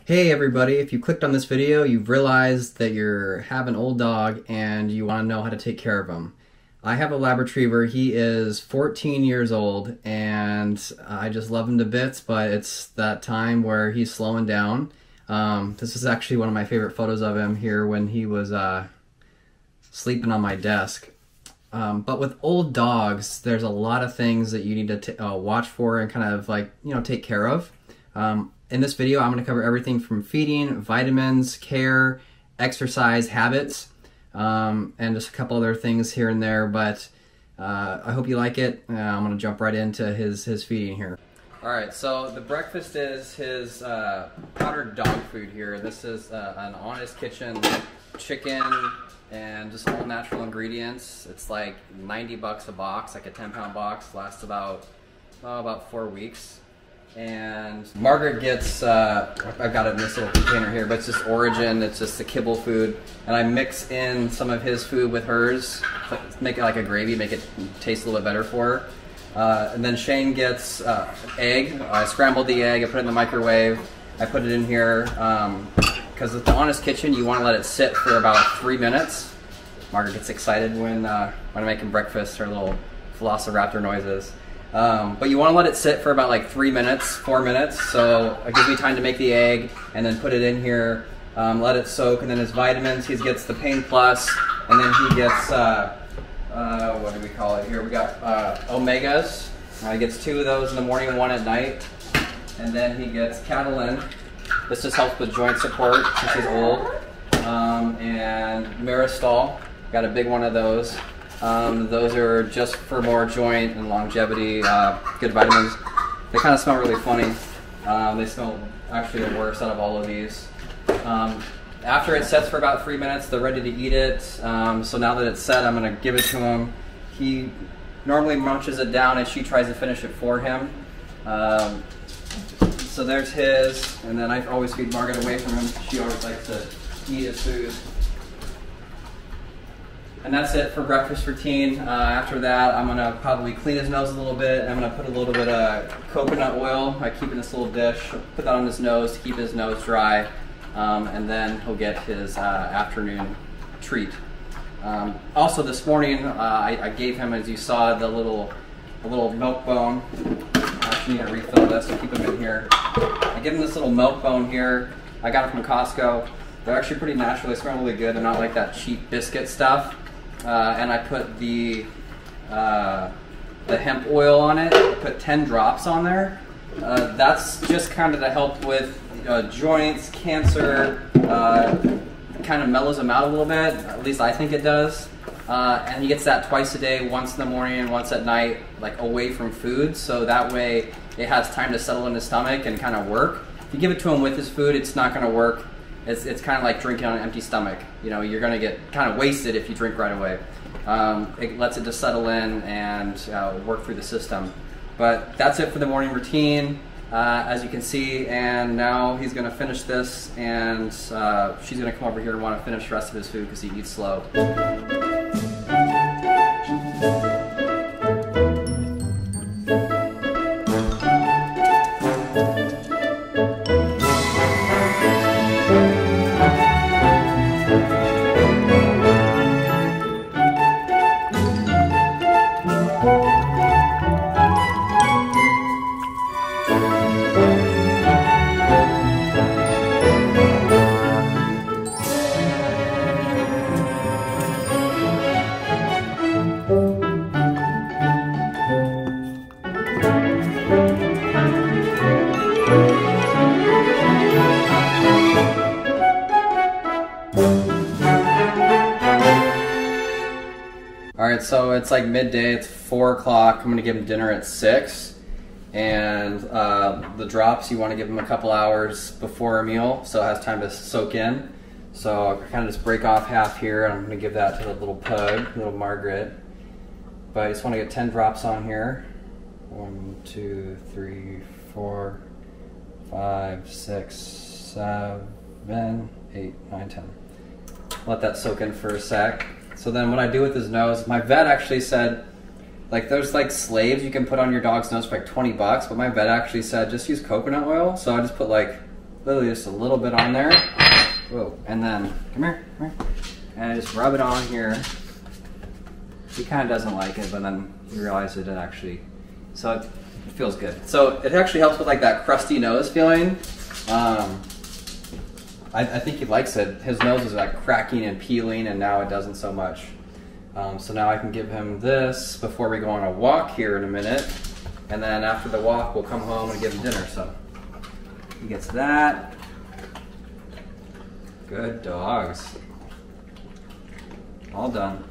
Hey everybody, if you clicked on this video, you've realized that you have an old dog and you want to know how to take care of him. I have a Lab Retriever. He is 14 years old and I just love him to bits, but it's that time where he's slowing down. This is actually one of my favorite photos of him here when he was sleeping on my desk. But with old dogs, there's a lot of things that you need to watch for and kind of like, take care of. In this video, I'm going to cover everything from feeding, vitamins, care, exercise habits, and just a couple other things here and there, but I hope you like it. I'm going to jump right into his feeding here. Alright, so the breakfast is his powdered dog food here. This is an Honest Kitchen chicken and just all natural ingredients. It's like 90 bucks a box, like a 10-pound box, lasts about 4 weeks. And Margaret gets, I've got it in this little container here, but it's just Origin, it's just the kibble food. And I mix in some of his food with hers, make it like a gravy, make it taste a little bit better for her. And then Shane gets egg. I scrambled the egg, I put it in the microwave. I put it in here, because with the Honest Kitchen, you want to let it sit for about 3 minutes. Margaret gets excited when I make him breakfast, her little velociraptor noises. But you want to let it sit for about like 3 minutes, 4 minutes, so it gives me time to make the egg and then put it in here, let it soak, and then his vitamins, he gets the Pain Plus, and then he gets, what do we call it here, we got Omegas. He gets 2 of those in the morning and 1 at night, and then he gets Catalin. This just helps with joint support since he's old, and Maristol, got a big one of those. Those are just for more joint and longevity, good vitamins. They kind of smell really funny. They smell actually the worst out of all of these. After it sets for about 3 minutes, they're ready to eat it. So now that it's set, I'm going to give it to him. He normally munches it down and she tries to finish it for him. So there's his, and then I always feed Margaret away from him. She always likes to eat his food. And that's it for breakfast routine. After that, I'm gonna probably clean his nose a little bit. I'm gonna put a little bit of coconut oil. I keep in this little dish. Put that on his nose to keep his nose dry, and then he'll get his afternoon treat. Also, this morning I gave him, as you saw, a little milk bone. I actually need to refill this to keep him in here. I give him this little milk bone here. I got it from Costco. They're actually pretty natural. They smell really good. They're not like that cheap biscuit stuff. And I put the hemp oil on it. I put 10 drops on there. That's just kind of to help with joints, cancer, kind of mellows them out a little bit, at least I think it does. And he gets that twice a day, once in the morning and once at night, like away from food, so that way it has time to settle in his stomach and kind of work. If you give it to him with his food, it's not going to work. It's kind of like drinking on an empty stomach. You know, you're going to get kind of wasted if you drink right away. It lets it just settle in and work through the system. But that's it for the morning routine, as you can see. And now he's going to finish this, and she's going to come over here and want to finish the rest of his food because he eats slow. Alright, so it's like midday, it's 4 o'clock. I'm going to give him dinner at 6. And the drops, you want to give him a couple hours before a meal so it has time to soak in. So I kind of just break off half here, and I'm going to give that to the little pug, little Margaret. But I just want to get 10 drops on here. 1, 2, 3, 4, 5, 6, 7, 8, 9, 10. Let that soak in for a sec. So then what I do with his nose, my vet actually said Like there's like slaves you can put on your dog's nose for like 20 bucks, but my vet actually said just use coconut oil. So I just put like literally just a little bit on there. Whoa, and then, come here. And I just rub it on here. He kind of doesn't like it, but then you realize that it actually, so it feels good. So it actually helps with like that crusty nose feeling. I think he likes it. His nose is like cracking and peeling, and now it doesn't so much. So now I can give him this before we go on a walk here in a minute. And then after the walk, we'll come home and give him dinner. So he gets that. Good dogs. All done.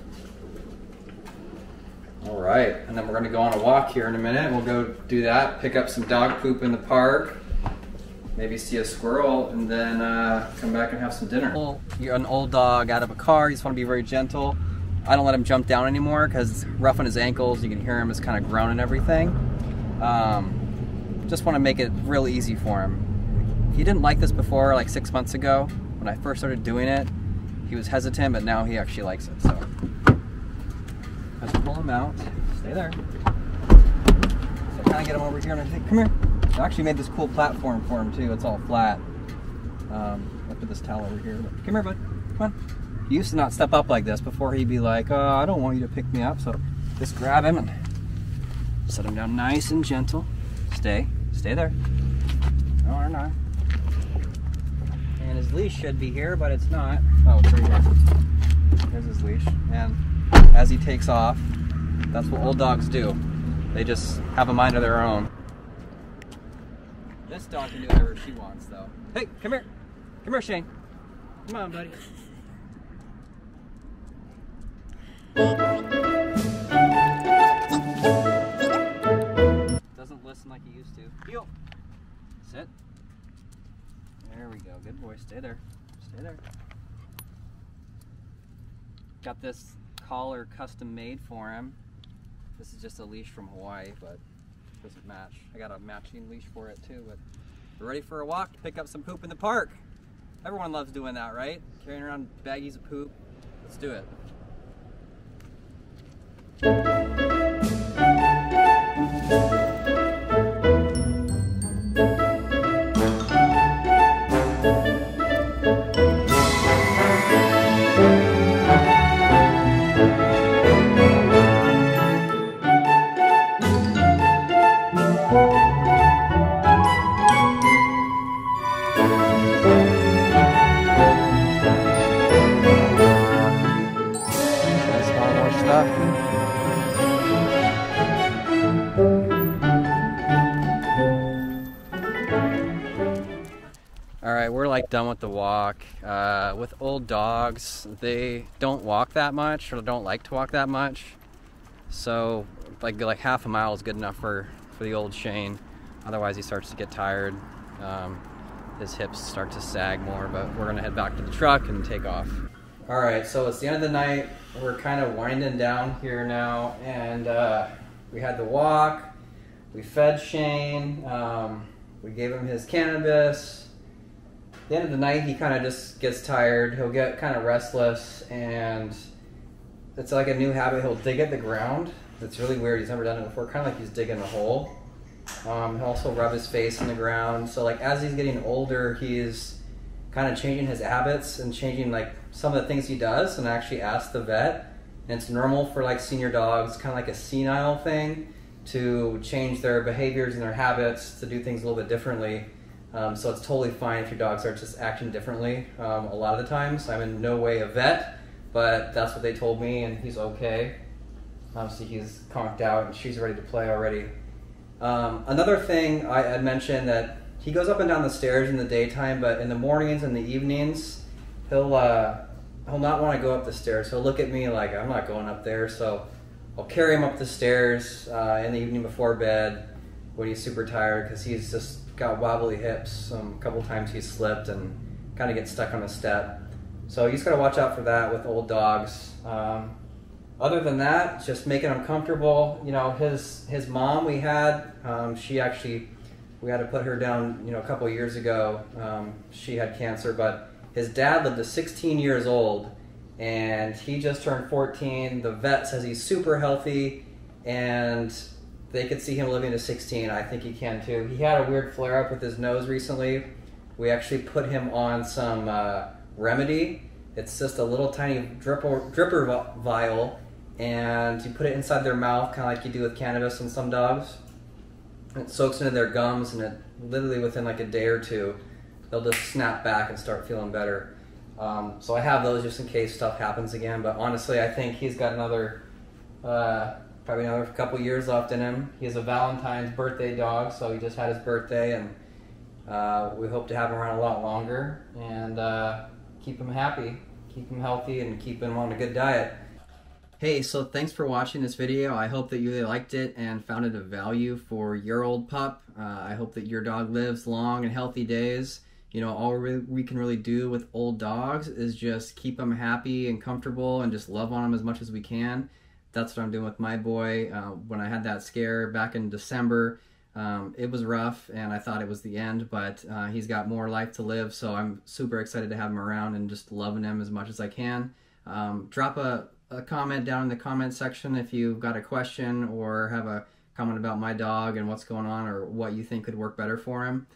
All right, and then we're gonna go on a walk here in a minute. We'll go do that, pick up some dog poop in the park, maybe see a squirrel, and then come back and have some dinner. You're an old dog out of a car, you just wanna be very gentle. I don't let him jump down anymore because it's rough on his ankles. You can hear him, it's kind of groaning and everything. Just wanna make it real easy for him. He didn't like this before, like 6 months ago. When I first started doing it, he was hesitant, but now he actually likes it, so. Let's pull him out. Stay there. So kind of get him over here and I think, come here. I actually made this cool platform for him too. It's all flat. I put this towel over here. Come here, bud. Come on. He used to not step up like this. Before he'd be like, oh, I don't want you to pick me up. So just grab him and set him down nice and gentle. Stay there. No, or not. And his leash should be here, but it's not. Oh, it's right here. There's his leash. And as he takes off, that's what old dogs do. They just have a mind of their own. This dog can do whatever she wants, though. Hey, come here. Come here, Shane. Come on, buddy. Doesn't listen like he used to. Heel. Sit. There we go. Good boy. Stay there. Stay there. Got this collar custom made for him. This is just a leash from Hawaii, but it doesn't match. I got a matching leash for it too, but we're ready for a walk to pick up some poop in the park. Everyone loves doing that, right? Carrying around baggies of poop. Let's do it. Alright, we're like done with the walk. With old dogs, they don't walk that much, or don't like to walk that much. So like half a mile is good enough for the old Shane. Otherwise he starts to get tired. His hips start to sag more, but we're gonna head back to the truck and take off. Alright, so it's the end of the night. We're kind of winding down here now, and we had the walk. We fed Shane. We gave him his cannabis. At the end of the night, he kind of just gets tired. He'll get kind of restless, and it's like a new habit. He'll dig at the ground. It's really weird. He's never done it before. Kind of like he's digging a hole. He'll also rub his face in the ground. So like as he's getting older, he's kind of changing his habits and changing like some of the things he does, and I actually asked the vet, and it's normal for like senior dogs, kind of like a senile thing, to change their behaviors and their habits, to do things a little bit differently. So it's totally fine if your dog starts just acting differently. A lot of the times, I'm in no way a vet, but that's what they told me, and he's okay. Obviously he's conked out and she's ready to play already. Another thing I had mentioned, that he goes up and down the stairs in the daytime, but in the mornings and the evenings, he'll not want to go up the stairs. He'll look at me like, I'm not going up there, so I'll carry him up the stairs in the evening before bed when he's super tired, because he's just got wobbly hips. A couple times he's slipped and kind of gets stuck on a step. So you just got to watch out for that with old dogs. Other than that, just making him comfortable. You know, his mom we had, we had to put her down, you know, a couple years ago. She had cancer, but his dad lived to 16 years old, and he just turned 14. The vet says he's super healthy, and they could see him living to 16. I think he can too. He had a weird flare-up with his nose recently. We actually put him on some remedy. It's just a little tiny dripper vial, and you put it inside their mouth, kind of like you do with cannabis on some dogs. It soaks into their gums, and it literally within like a day or two, they'll just snap back and start feeling better. So I have those just in case stuff happens again. But honestly, I think he's got another, probably another couple years left in him. He has a Valentine's birthday dog, so he just had his birthday, and we hope to have him around a lot longer and keep him happy, keep him healthy, and keep him on a good diet. Hey, so thanks for watching this video. I hope that you really liked it and found it of value for your old pup. I hope that your dog lives long and healthy days. You know, all we can really do with old dogs is just keep them happy and comfortable and just love on them as much as we can. That's what I'm doing with my boy. When I had that scare back in December, it was rough and I thought it was the end, but he's got more life to live, so I'm super excited to have him around and just loving him as much as I can. Drop a comment down in the comment section if you've got a question or have a comment about my dog and what's going on or what you think could work better for him.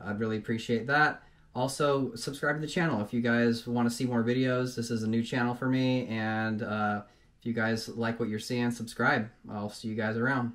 I'd really appreciate that. Also, subscribe to the channel if you guys want to see more videos. This is a new channel for me, and if you guys like what you're seeing, subscribe. I'll see you guys around.